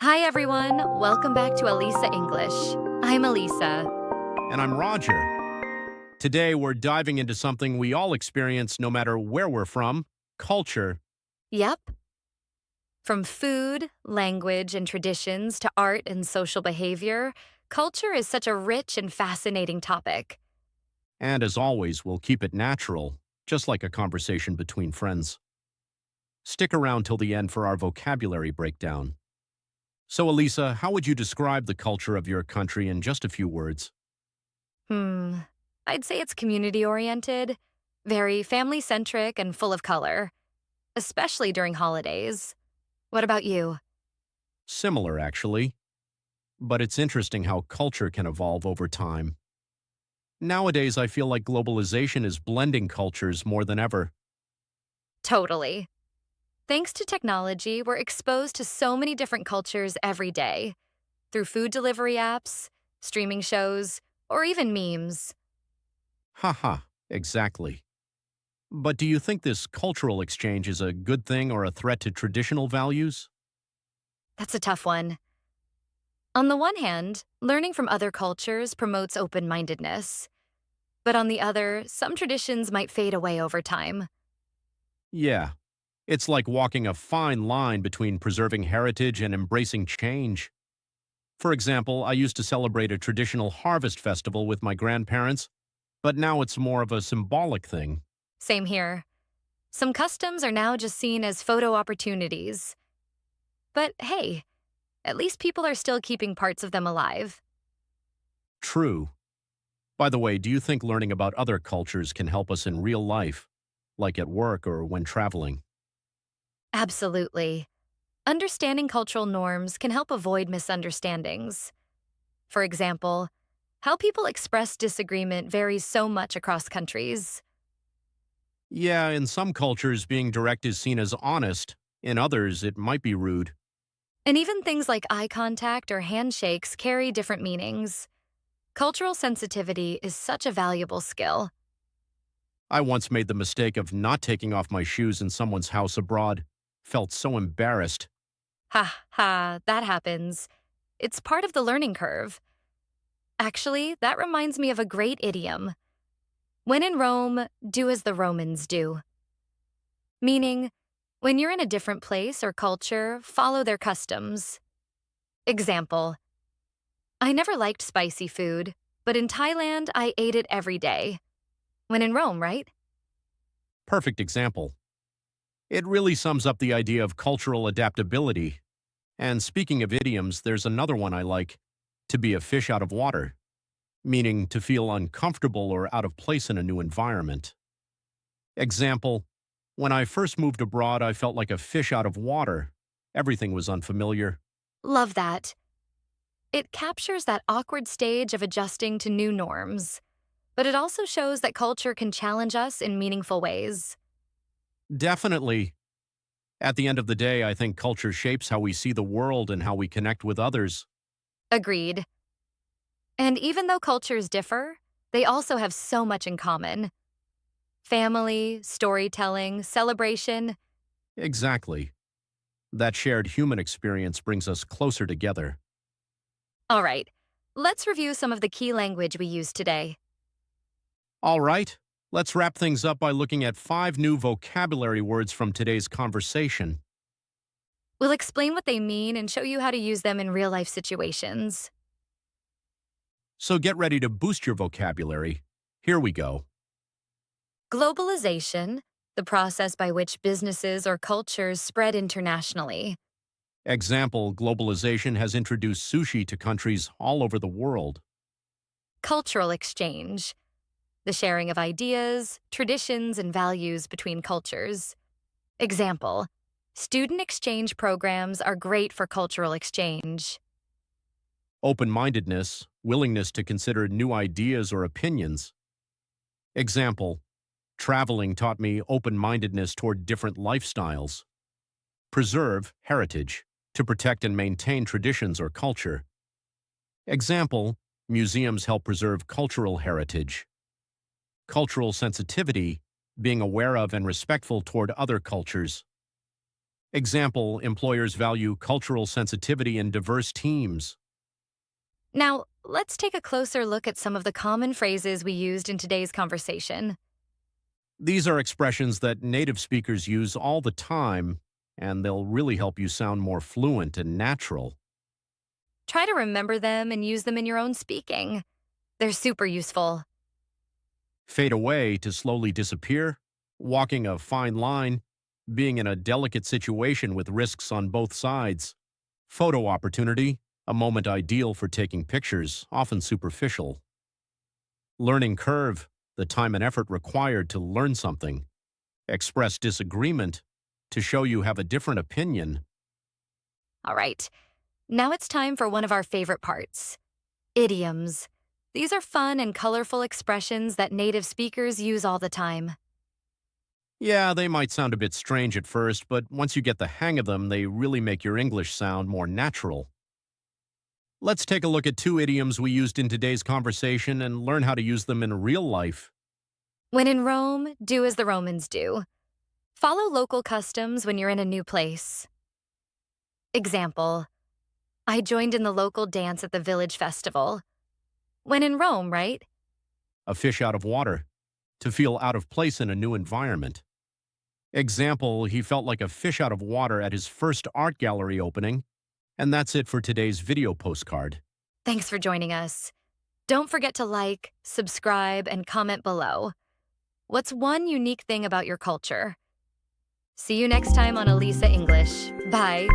Hi everyone, welcome back to Alisa English. I'm Alisa. And I'm Roger. Today, we're diving into something we all experience no matter where we're from: culture. Yep. From food, language, and traditions to art and social behavior, culture is such a rich and fascinating topic. And as always, we'll keep it natural, just like a conversation between friends. Stick around till the end for our vocabulary breakdown. So, Elisa, how would you describe the culture of your country in just a few words? Hmm, I'd say it's community oriented, very family centric, and full of color, especially during holidays. What about you? Similar, actually. But it's interesting how culture can evolve over time. Nowadays, I feel like globalization is blending cultures more than ever. Totally. Thanks to technology, we're exposed to so many different cultures every day through food delivery apps, streaming shows, or even memes. Haha, exactly. But do you think this cultural exchange is a good thing or a threat to traditional values? That's a tough one. On the one hand, learning from other cultures promotes open mindedness. But on the other, some traditions might fade away over time. Yeah, it's like walking a fine line between preserving heritage and embracing change. For example, I used to celebrate a traditional harvest festival with my grandparents, but now it's more of a symbolic thing. Same here. Some customs are now just seen as photo opportunities. But hey, at least people are still keeping parts of them alive. True. By the way, do you think learning about other cultures can help us in real life, like at work or when traveling? Absolutely. Understanding cultural norms can help avoid misunderstandings. For example, how people express disagreement varies so much across countries. Yeah, in some cultures, being direct is seen as honest. In others, it might be rude. And even things like eye contact or handshakes carry different meanings. Cultural sensitivity is such a valuable skill. I once made the mistake of not taking off my shoes in someone's house abroad. Felt so embarrassed. Ha ha, that happens. It's part of the learning curve. Actually, that reminds me of a great idiom. When in Rome, do as the Romans do. Meaning, when you're in a different place or culture, follow their customs. Example, I never liked spicy food, but in Thailand, I ate it every day. When in Rome, right? Perfect example. It really sums up the idea of cultural adaptability. And speaking of idioms, there's another one I like: to be a fish out of water, meaning to feel uncomfortable or out of place in a new environment. Example, when I first moved abroad, I felt like a fish out of water. Everything was unfamiliar. Love that. It captures that awkward stage of adjusting to new norms, but it also shows that culture can challenge us in meaningful ways. Definitely. At the end of the day, I think culture shapes how we see the world and how we connect with others. Agreed. And even though cultures differ, they also have so much in common: family, storytelling, celebration. Exactly. That shared human experience brings us closer together. All right, let's review some of the key language we use today. All right, let's wrap things up by looking at 5 new vocabulary words from today's conversation. We'll explain what they mean and show you how to use them in real life situations. So get ready to boost your vocabulary. Here we go. Globalization, the process by which businesses or cultures spread internationally. Example, globalization has introduced sushi to countries all over the world. Cultural exchange, the sharing of ideas, traditions, and values between cultures. Example, student exchange programs are great for cultural exchange. Open-mindedness, willingness to consider new ideas or opinions. Example, traveling taught me open-mindedness toward different lifestyles. Preserve, heritage, to protect and maintain traditions or culture. Example, museums help preserve cultural heritage. Cultural sensitivity, being aware of and respectful toward other cultures. Example, employers value cultural sensitivity in diverse teams. Now, let's take a closer look at some of the common phrases we used in today's conversation. These are expressions that native speakers use all the time, and they'll really help you sound more fluent and natural. Try to remember them and use them in your own speaking. They're super useful. Fade away to slowly disappear, walking a fine line, being in a delicate situation with risks on both sides. Photo opportunity, a moment ideal for taking pictures, often superficial. Learning curve, the time and effort required to learn something. Express disagreement, to show you have a different opinion. All right, now it's time for one of our favorite parts, idioms. These are fun and colorful expressions that native speakers use all the time. Yeah, they might sound a bit strange at first, but once you get the hang of them, they really make your English sound more natural. Let's take a look at two idioms we used in today's conversation and learn how to use them in real life. When in Rome, do as the Romans do. Follow local customs when you're in a new place. Example, I joined in the local dance at the village festival. When in Rome, right? A fish out of water, to feel out of place in a new environment. Example, he felt like a fish out of water at his first art gallery opening. And that's it for today's video postcard. Thanks for joining us. Don't forget to like, subscribe, and comment below. What's one unique thing about your culture? See you next time on Alisa English. Bye.